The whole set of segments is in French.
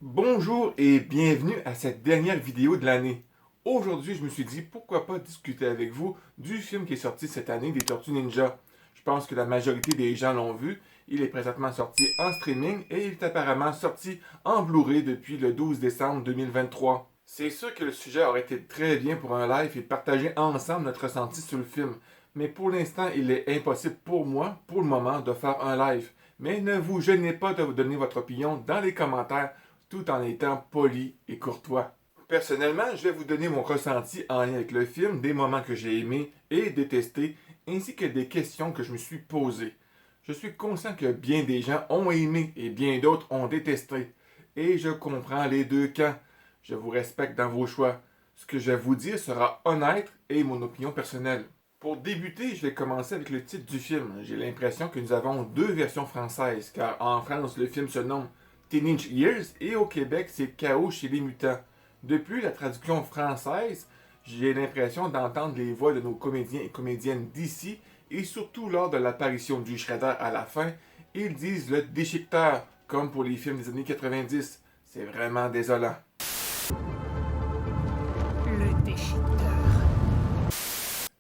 Bonjour et bienvenue à cette dernière vidéo de l'année. Aujourd'hui, je me suis dit pourquoi pas discuter avec vous du film qui est sorti cette année des Tortues Ninja. Je pense que la majorité des gens l'ont vu. Il est présentement sorti en streaming et il est apparemment sorti en Blu-ray depuis le 12 décembre 2023. C'est sûr que le sujet aurait été très bien pour un live et de partager ensemble notre ressenti sur le film. Mais pour l'instant, il est impossible pour moi, pour le moment, de faire un live. Mais ne vous gênez pas de vous donner votre opinion dans les commentaires tout en étant poli et courtois. Personnellement, je vais vous donner mon ressenti en lien avec le film, des moments que j'ai aimés et détestés, ainsi que des questions que je me suis posées. Je suis conscient que bien des gens ont aimé et bien d'autres ont détesté. Et je comprends les deux camps. Je vous respecte dans vos choix. Ce que je vais vous dire sera honnête et mon opinion personnelle. Pour débuter, je vais commencer avec le titre du film. J'ai l'impression que nous avons deux versions françaises, car en France, le film se nomme Teenage Years et au Québec, c'est Chaos chez les mutants. Depuis la traduction française, j'ai l'impression d'entendre les voix de nos comédiens et comédiennes d'ici et surtout lors de l'apparition du Shredder à la fin, ils disent le déchiqueteur, comme pour les films des années 90. C'est vraiment désolant. Le déchiqueteur.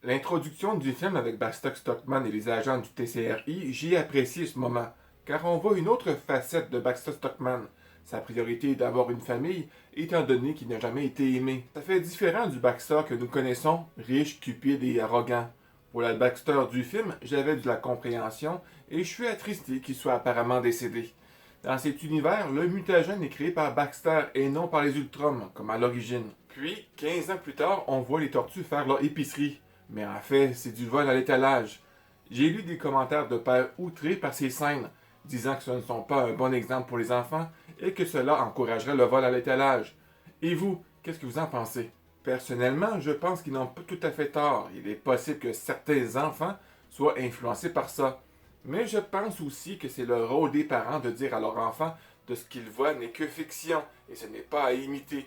L'introduction du film avec Bastock Stockman et les agents du TCRI, j'ai apprécié ce moment, car on voit une autre facette de Baxter Stockman. Sa priorité est d'avoir une famille, étant donné qu'il n'a jamais été aimé. Ça fait différent du Baxter que nous connaissons, riche, cupide et arrogant. Pour le Baxter du film, j'avais de la compréhension et je suis attristé qu'il soit apparemment décédé. Dans cet univers, le mutagène est créé par Baxter et non par les Ultroms, comme à l'origine. Puis, 15 ans plus tard, on voit les tortues faire leur épicerie. Mais en fait, c'est du vol à l'étalage. J'ai lu des commentaires de pères outrés par ces scènes, disant que ce ne sont pas un bon exemple pour les enfants et que cela encouragerait le vol à l'étalage. Et vous, qu'est-ce que vous en pensez? Personnellement, je pense qu'ils n'ont pas tout à fait tort. Il est possible que certains enfants soient influencés par ça. Mais je pense aussi que c'est le rôle des parents de dire à leur enfant de ce qu'ils voient n'est que fiction et ce n'est pas à imiter.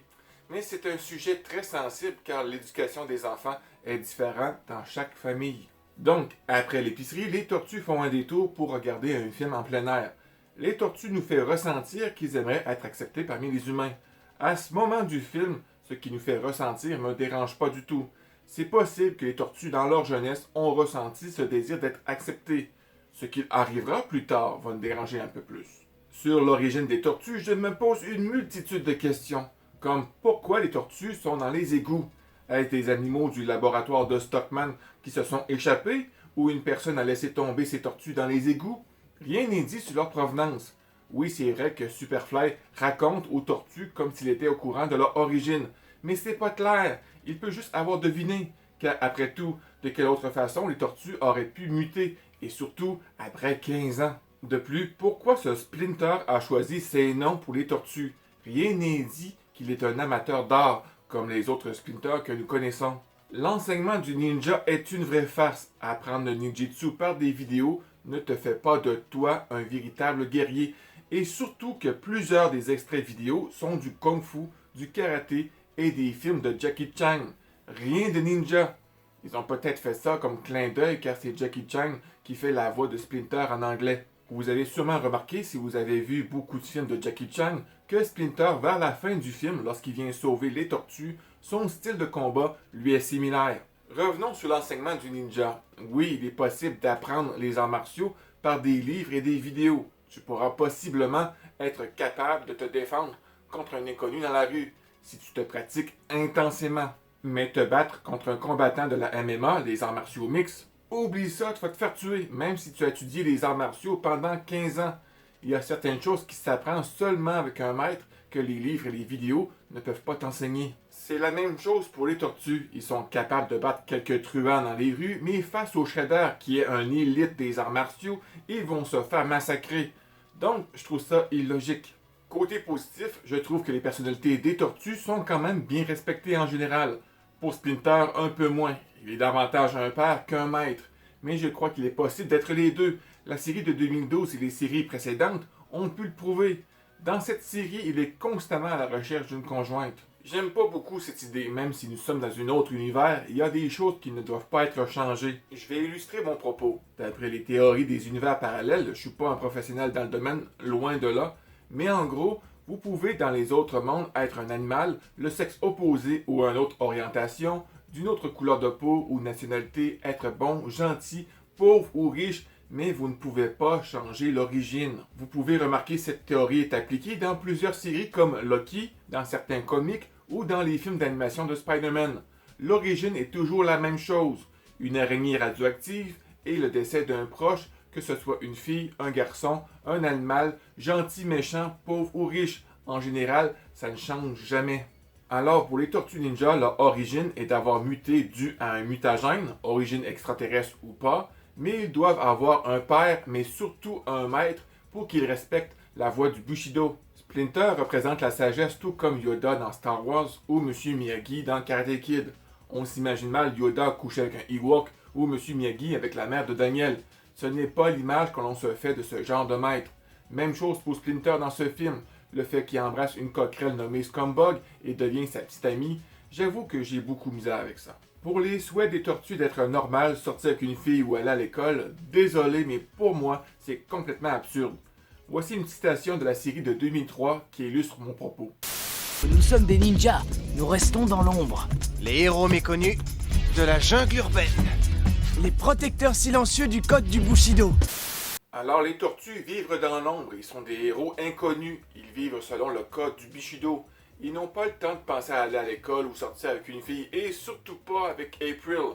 Mais c'est un sujet très sensible car l'éducation des enfants est différente dans chaque famille. Donc, après l'épicerie, les tortues font un détour pour regarder un film en plein air. Les tortues nous font ressentir qu'ils aimeraient être acceptés parmi les humains. À ce moment du film, ce qui nous fait ressentir ne me dérange pas du tout. C'est possible que les tortues, dans leur jeunesse, ont ressenti ce désir d'être acceptés. Ce qui arrivera plus tard va me déranger un peu plus. Sur l'origine des tortues, je me pose une multitude de questions, comme pourquoi les tortues sont dans les égouts. Est-ce des animaux du laboratoire de Stockman qui se sont échappés ou une personne a laissé tomber ses tortues dans les égouts? Rien n'est dit sur leur provenance. Oui, c'est vrai que Superfly raconte aux tortues comme s'il était au courant de leur origine, mais c'est pas clair. Il peut juste avoir deviné, car après tout, de quelle autre façon les tortues auraient pu muter, et surtout après 15 ans. De plus, pourquoi ce Splinter a choisi ces noms pour les tortues? Rien n'est dit qu'il est un amateur d'art, comme les autres Splinter que nous connaissons. L'enseignement du ninja est une vraie farce. Apprendre le ninjutsu par des vidéos ne te fait pas de toi un véritable guerrier. Et surtout que plusieurs des extraits vidéo sont du kung-fu, du karaté et des films de Jackie Chan. Rien de ninja. Ils ont peut-être fait ça comme clin d'œil car c'est Jackie Chan qui fait la voix de Splinter en anglais. Vous avez sûrement remarqué, si vous avez vu beaucoup de films de Jackie Chan, que Splinter, vers la fin du film, lorsqu'il vient sauver les tortues, son style de combat lui est similaire. Revenons sur l'enseignement du ninja. Oui, il est possible d'apprendre les arts martiaux par des livres et des vidéos. Tu pourras possiblement être capable de te défendre contre un inconnu dans la rue, si tu te pratiques intensément. Mais te battre contre un combattant de la MMA, les arts martiaux mixtes, oublie ça, tu vas te faire tuer, même si tu as étudié les arts martiaux pendant 15 ans. Il y a certaines choses qui s'apprennent seulement avec un maître que les livres et les vidéos ne peuvent pas t'enseigner. C'est la même chose pour les tortues. Ils sont capables de battre quelques truands dans les rues, mais face au Shredder, qui est un élite des arts martiaux, ils vont se faire massacrer. Donc, je trouve ça illogique. Côté positif, je trouve que les personnalités des tortues sont quand même bien respectées en général. Pour Splinter, un peu moins. Il est davantage un père qu'un maître. Mais je crois qu'il est possible d'être les deux. La série de 2012 et les séries précédentes ont pu le prouver. Dans cette série, il est constamment à la recherche d'une conjointe. J'aime pas beaucoup cette idée, même si nous sommes dans un autre univers, il y a des choses qui ne doivent pas être changées. Je vais illustrer mon propos. D'après les théories des univers parallèles, je suis pas un professionnel dans le domaine, loin de là, mais en gros, Vous pouvez dans les autres mondes être un animal, le sexe opposé ou une autre orientation, d'une autre couleur de peau ou nationalité, être bon, gentil, pauvre ou riche, mais vous ne pouvez pas changer l'origine. Vous pouvez remarquer cette théorie est appliquée dans plusieurs séries comme Loki, dans certains comics ou dans les films d'animation de Spider-Man. L'origine est toujours la même chose, une araignée radioactive et le décès d'un proche, que ce soit une fille, un garçon, un animal, gentil, méchant, pauvre ou riche. En général, ça ne change jamais. Alors, pour les tortues ninja, leur origine est d'avoir muté dû à un mutagène, origine extraterrestre ou pas, mais ils doivent avoir un père, mais surtout un maître, pour qu'ils respectent la voie du Bushido. Splinter représente la sagesse tout comme Yoda dans Star Wars ou Monsieur Miyagi dans Karate Kid. On s'imagine mal Yoda coucher avec un Ewok ou Monsieur Miyagi avec la mère de Daniel. Ce n'est pas l'image que l'on se fait de ce genre de maître. Même chose pour Splinter dans ce film. Le fait qu'il embrasse une coquerelle nommée Scumbag et devient sa petite amie, j'avoue que j'ai beaucoup misère avec ça. Pour les souhaits des tortues d'être normales, sortir avec une fille ou aller à l'école, désolé, mais pour moi, c'est complètement absurde. Voici une citation de la série de 2003 qui illustre mon propos. Nous sommes des ninjas, nous restons dans l'ombre. Les héros méconnus de la jungle urbaine. Les protecteurs silencieux du code du Bushido. Alors les tortues vivent dans l'ombre, ils sont des héros inconnus, ils vivent selon le code du Bushido. Ils n'ont pas le temps de penser à aller à l'école ou sortir avec une fille, et surtout pas avec April.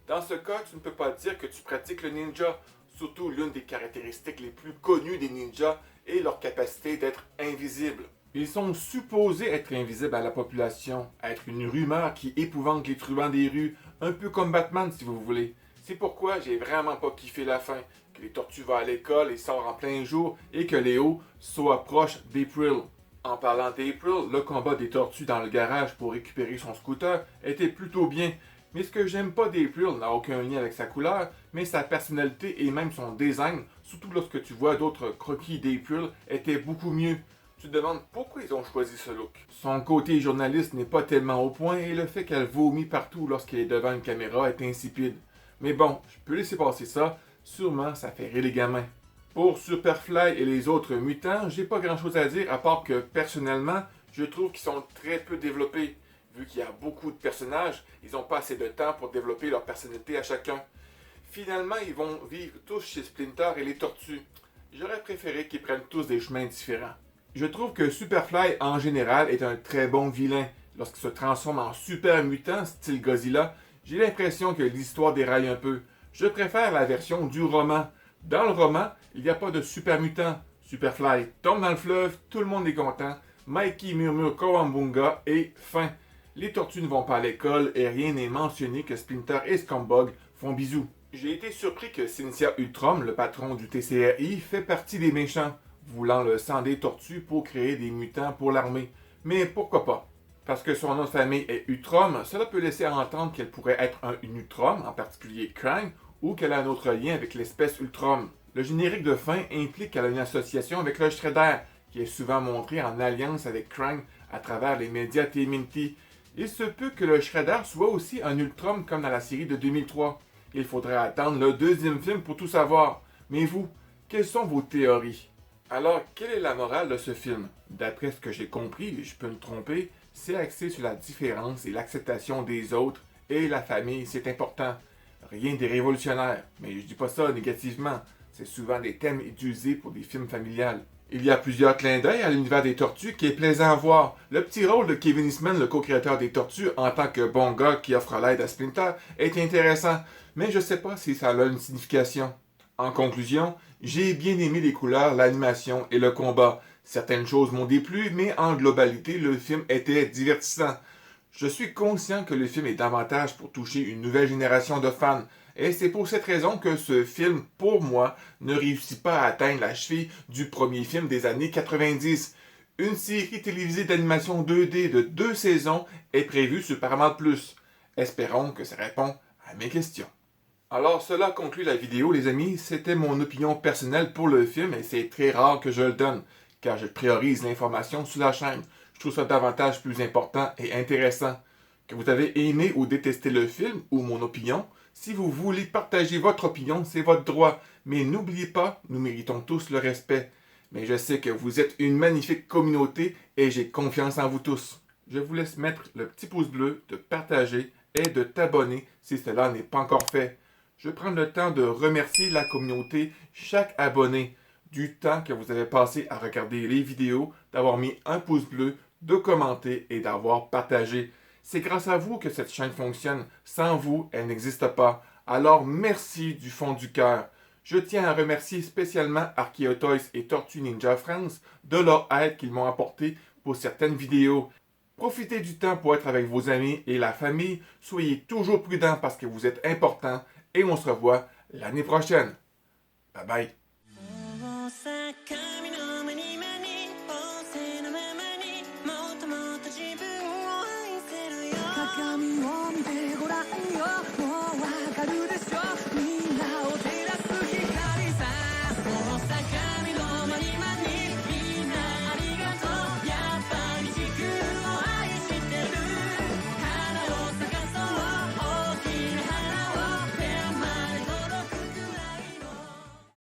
Dans ce cas, tu ne peux pas dire que tu pratiques le ninja, surtout l'une des caractéristiques les plus connues des ninjas est leur capacité d'être invisibles. Ils sont supposés être invisibles à la population, être une rumeur qui épouvante les truands des rues, un peu comme Batman si vous voulez. C'est pourquoi j'ai vraiment pas kiffé la fin, que les tortues vont à l'école et sortent en plein jour et que Léo soit proche d'April. En parlant d'April, le combat des tortues dans le garage pour récupérer son scooter était plutôt bien, mais ce que j'aime pas d'April n'a aucun lien avec sa couleur, mais sa personnalité et même son design, surtout lorsque tu vois d'autres croquis d'April, était beaucoup mieux. Tu te demandes pourquoi ils ont choisi ce look. Son côté journaliste n'est pas tellement au point et le fait qu'elle vomit partout lorsqu'elle est devant une caméra est insipide. Mais bon, je peux laisser passer ça, sûrement ça fait rire les gamins. Pour Superfly et les autres mutants, j'ai pas grand chose à dire à part que personnellement, je trouve qu'ils sont très peu développés. Vu qu'il y a beaucoup de personnages, ils n'ont pas assez de temps pour développer leur personnalité à chacun. Finalement, ils vont vivre tous chez Splinter et les tortues. J'aurais préféré qu'ils prennent tous des chemins différents. Je trouve que Superfly en général est un très bon vilain. Lorsqu'il se transforme en super mutant style Godzilla, j'ai l'impression que l'histoire déraille un peu. Je préfère la version du roman. Dans le roman, il n'y a pas de super mutant. Superfly tombe dans le fleuve, tout le monde est content. Mikey murmure Kawabunga et fin. Les tortues ne vont pas à l'école et rien n'est mentionné que Splinter et Scumbag font bisous. J'ai été surpris que Cynthia Ultron, le patron du TCRI, fait partie des méchants, voulant le sang des tortues pour créer des mutants pour l'armée. Mais pourquoi pas? Parce que son nom de famille est Ultron, cela peut laisser entendre qu'elle pourrait être un Ultron, en particulier Krang, ou qu'elle a un autre lien avec l'espèce Ultron. Le générique de fin implique qu'elle a une association avec le Shredder, qui est souvent montré en alliance avec Krang à travers les médias TMNT. Il se peut que le Shredder soit aussi un Ultron comme dans la série de 2003. Il faudrait attendre le deuxième film pour tout savoir. Mais vous, quelles sont vos théories? Alors, quelle est la morale de ce film? D'après ce que j'ai compris, je peux me tromper, c'est axé sur la différence et l'acceptation des autres, et la famille, c'est important. Rien des révolutionnaires, mais je dis pas ça négativement, c'est souvent des thèmes utilisés pour des films familiales. Il y a plusieurs clins d'œil à l'univers des tortues qui est plaisant à voir. Le petit rôle de Kevin Eastman, le co-créateur des tortues, en tant que bon gars qui offre l'aide à Splinter, est intéressant, mais je sais pas si ça a une signification. En conclusion, j'ai bien aimé les couleurs, l'animation et le combat. Certaines choses m'ont déplu, mais en globalité, le film était divertissant. Je suis conscient que le film est davantage pour toucher une nouvelle génération de fans, et c'est pour cette raison que ce film, pour moi, ne réussit pas à atteindre la cheville du premier film des années 90. Une série télévisée d'animation 2D de 2 saisons est prévue sur Paramount+. Espérons que ça répond à mes questions. Alors cela conclut la vidéo les amis, c'était mon opinion personnelle pour le film et c'est très rare que je le donne, car je priorise l'information sur la chaîne. Je trouve ça davantage plus important et intéressant. Que vous avez aimé ou détesté le film ou mon opinion, si vous voulez partager votre opinion, c'est votre droit. Mais n'oubliez pas, nous méritons tous le respect. Mais je sais que vous êtes une magnifique communauté et j'ai confiance en vous tous. Je vous laisse mettre le petit pouce bleu, de partager et de t'abonner si cela n'est pas encore fait. Je prends le temps de remercier la communauté, chaque abonné, du temps que vous avez passé à regarder les vidéos, d'avoir mis un pouce bleu, de commenter et d'avoir partagé. C'est grâce à vous que cette chaîne fonctionne. Sans vous, elle n'existe pas. Alors merci du fond du cœur. Je tiens à remercier spécialement Archeotoys et Tortue Ninja France de leur aide qu'ils m'ont apportée pour certaines vidéos. Profitez du temps pour être avec vos amis et la famille. Soyez toujours prudents parce que vous êtes importants. Et on se revoit l'année prochaine. Bye bye. 坂の間に間に仰せのままにもっともっと自分を愛せるよ鏡を見てごらんよもうわかるでしょみんなを